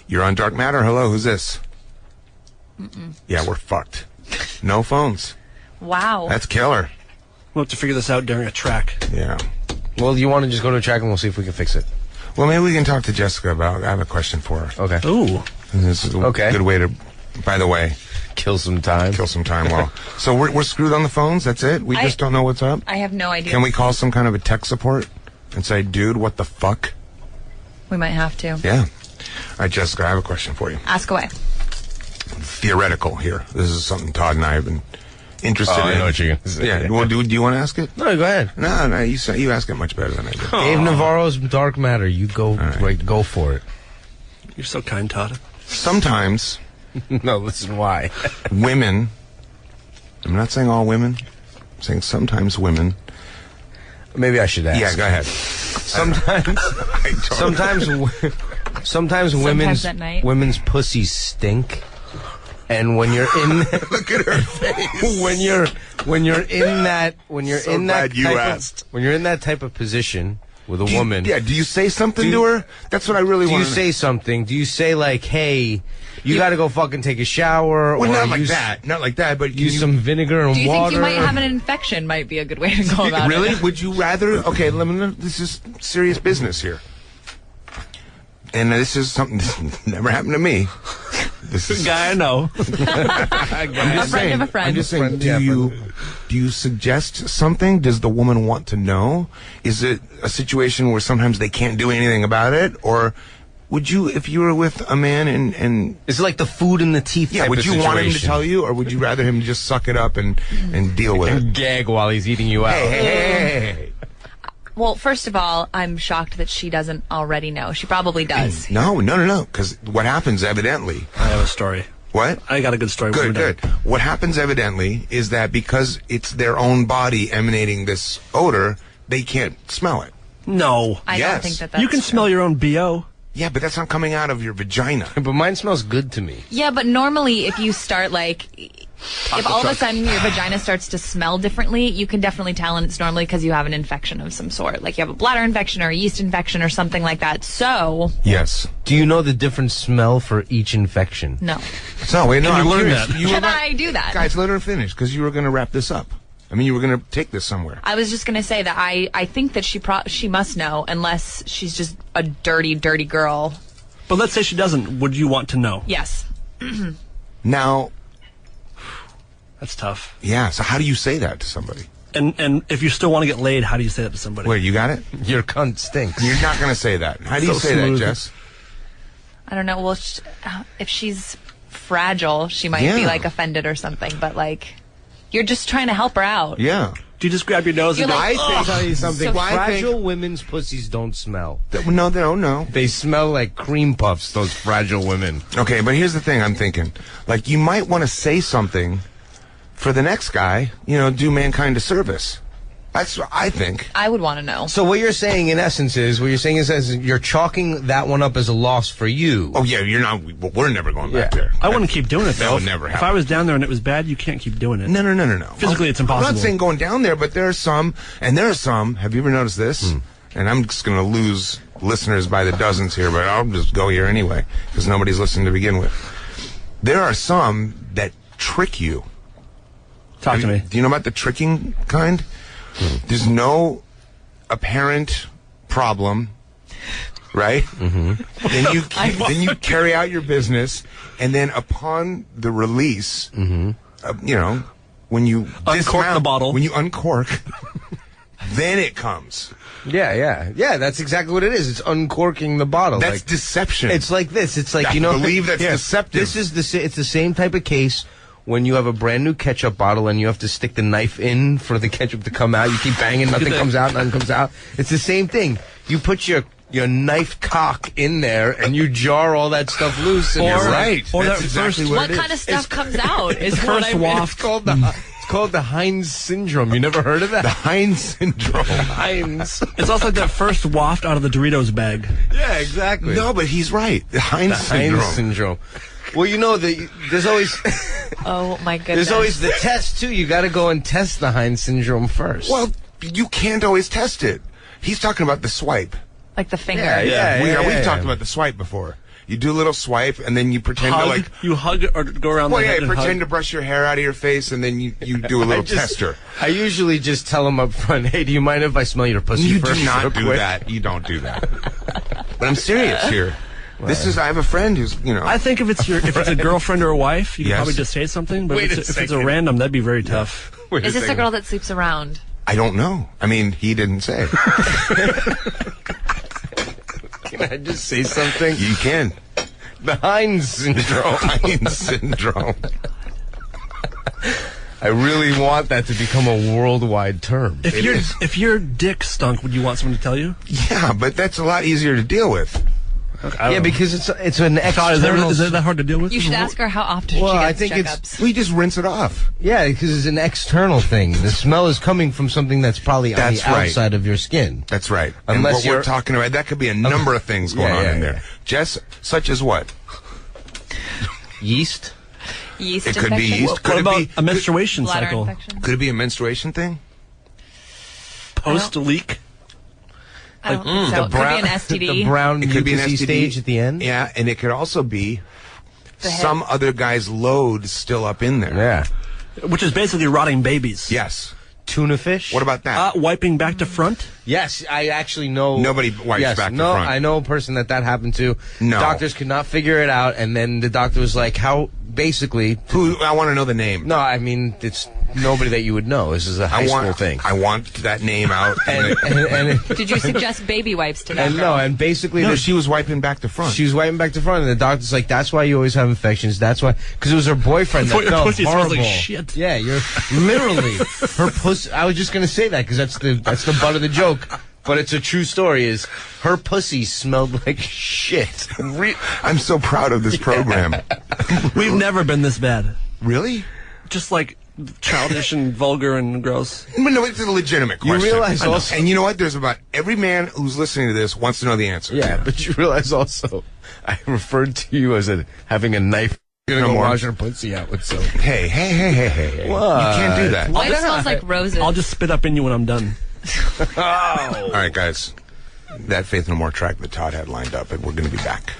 You're on Dark Matter. Hello, who's this? Yeah, we're fucked. No phones. Wow. That's killer. We'll have to figure this out during a track. Yeah. Well, you want to just go to a track and we'll see if we can fix it. Well, maybe we can talk to Jessica about. I have a question for her. Okay. Ooh. This is a good way to. By the way, kill some time. Well, so we're screwed on the phones. That's it. We just don't know what's up. I have no idea. Can we call some kind of a tech support and say, "Dude, what the fuck"? We might have to. Yeah. All right, Jessica, I have a question for you. Ask away. Theoretical here. This is something Todd and I have been interested in. I know what you're going to say. Yeah. Well, do you want to ask it? No, go ahead. No. You ask it much better than I do. Dave Navarro's Dark Matter. You go, go for it. You're so kind, Todd. Sometimes. No, listen, why? Women. I'm not saying all women. I'm saying sometimes women. Maybe I should ask. Yeah, go ahead. Sometimes women's pussies stink. And when you're in look at her face. when you're in that type of position with a woman. Do you say something to her? That's what I really want. Do you say something? Do you say like, "Hey, you got to go fucking take a shower"? Well, or not like that. Not like that. But use some vinegar and water. Do you think you might have an infection? Might be a good way to go about it. Really? Would you rather? Okay, this is serious business here. And this is something that never happened to me. This is guy I know. A friend of a friend. I'm just saying, do you suggest something? Does the woman want to know? Is it a situation where sometimes they can't do anything about it? Or would you, if you were with a man and it's like the food in the teeth type would of you situation. want him to tell you? Or would you rather him just suck it up and deal with it? And gag while he's eating you out. Hey. Well, first of all, I'm shocked that she doesn't already know. She probably does. No. Because what happens evidently... I have a story. What? I got a good story. Good. What happens evidently is that because it's their own body emanating this odor, they can't smell it. No. I don't think that's you can true. smell your own BO. Yeah, but that's not coming out of your vagina. But mine smells good to me. Yeah, but normally if you start if all of a sudden your vagina starts to smell differently, you can definitely tell, and it's normally because you have an infection of some sort. Like you have a bladder infection or a yeast infection or something like that. So... Yes. Do you know the different smell for each infection? No. So, wait, no, Can you I'm learn curious. that? Can I do that? Guys, let her finish, because you were going to wrap this up. I mean, you were going to take this somewhere. I was just going to say that I think that she must know, unless she's just a dirty, dirty girl. But let's say she doesn't. Would you want to know? Yes. Now... That's tough. Yeah, so how do you say that to somebody? And if you still want to get laid, how do you say that to somebody? Wait, you got it? Your cunt stinks. You're not going to say that. How do you say smooth. that, Jess? I don't know. Well, if she's fragile, she might be offended or something. But you're just trying to help her out. Yeah. Do you just grab your nose and You're go, like, I think, tell you something. So Fragile women's pussies don't smell. No. They smell like cream puffs, those fragile women. Okay, but here's the thing I'm thinking. You might want to say something for the next guy, do mankind a service. That's what I think. I would want to know. So what you're saying, in essence, is you're chalking that one up as a loss for you. Oh, yeah, you're not. Well, we're never going back there. I wouldn't keep doing it, though. That would never happen. If I was down there and it was bad, you can't keep doing it. No. Physically, it's impossible. I'm not saying going down there, but there are some, have you ever noticed this? And I'm just going to lose listeners by the dozens here, but I'll just go here anyway, because nobody's listening to begin with. There are some that trick you. Talk to me. Do you know about the tricking kind? There's no apparent problem, right? Mm-hmm. Then you carry out your business, and then upon the release, when you uncork the bottle, when you uncork, then it comes. Yeah. That's exactly what it is. It's uncorking the bottle. That's deception. It's like this. It's like I believe that's deceptive. This is it's the same type of case. When you have a brand new ketchup bottle and you have to stick the knife in for the ketchup to come out, you keep banging, nothing comes out, nothing comes out. It's the same thing. You put your knife cock in there and you jar all that stuff loose. And you're right. Or that's that exactly what kind of stuff comes out? Is the first waft. It's called the Heinz syndrome. You never heard of that? The Heinz syndrome. Heinz. It's also like that first waft out of the Doritos bag. Yeah, exactly. No, but he's right. The Heinz syndrome. Well, there's always... Oh, my goodness. There's always the test, too. You got to go and test the Heinz syndrome first. Well, you can't always test it. He's talking about the swipe. Like the finger. Yeah. We've talked about the swipe before. You do a little swipe, and then you pretend to like. You hug or go around Well, the yeah, head and pretend to hug. brush your hair out of your face, and then you do a little tester. I usually just tell them up front, hey, do you mind if I smell your pussy You first? do not real do quick? that. You don't do that. But I'm serious here. I have a friend who's, I think if it's a girlfriend or a wife, you can Yes. probably just say something. But Wait if a it's a second. random, that'd be very tough. Wait Is this a second. girl that sleeps around? I don't know. I mean, he didn't say. Can I just say something? You can. The Heinz syndrome. Heinz syndrome. I really want that to become a worldwide term. If your dick stunk, would you want someone to tell you? Yeah, but that's a lot easier to deal with. Yeah, because it's an Todd, external. is that hard to deal with? You should ask her how often Well, she I gets think checkups. We just rinse it off. Yeah, because it's an external thing. The smell is coming from something that's probably on That's the right. outside of your skin. That's right. Unless and what we're you're- talking about, that could be a number of things going on in there. Jess, such as what? Yeast. Yeast It could infection? be yeast. What Could it about be a menstruation Bladder cycle? infection? Could it be a menstruation thing? Post leak? I don't think so. It could be an STD. The brown It could be an mucousy STD stage at the end. Yeah, and it could also be The head. some other guy's load still up in there. Yeah. Which is basically rotting babies. Yes. Tuna fish. What about that? Wiping back to front? Yes, I actually know. Nobody wipes back to no, front. I know a person that happened to. No. Doctors could not figure it out, and then the doctor was like, "How?" Basically, Who? I want to know the name. no, I mean it's nobody that you would know. This is a high school thing. I want that name out. and Did you suggest baby wipes to that and girl? no, and basically no, the, she was wiping back to front. she was wiping back to front, and the doctor's like, "That's why you always have infections. That's why," because it was her boyfriend that Your felt pussy smells horrible. like shit. Yeah, you're literally her pussy. I was just gonna say that because that's the butt of the joke. But it's a true story. Is her pussy smelled like shit? I'm so proud of this program. We've never been this bad. Really? Just like childish and vulgar and gross. No, it's a legitimate question. realize I know. also- and you know what? There's about every man who's listening to this wants to know the answer. Yeah, but you realize also, I referred to you as having a knife. You're No gonna go more. wash her pussy out with soap. Hey. You can't do that. Mine smells like roses. I'll just spit up in you when I'm done. All right, guys. That Faith No More track that Todd had lined up, and we're going to be back.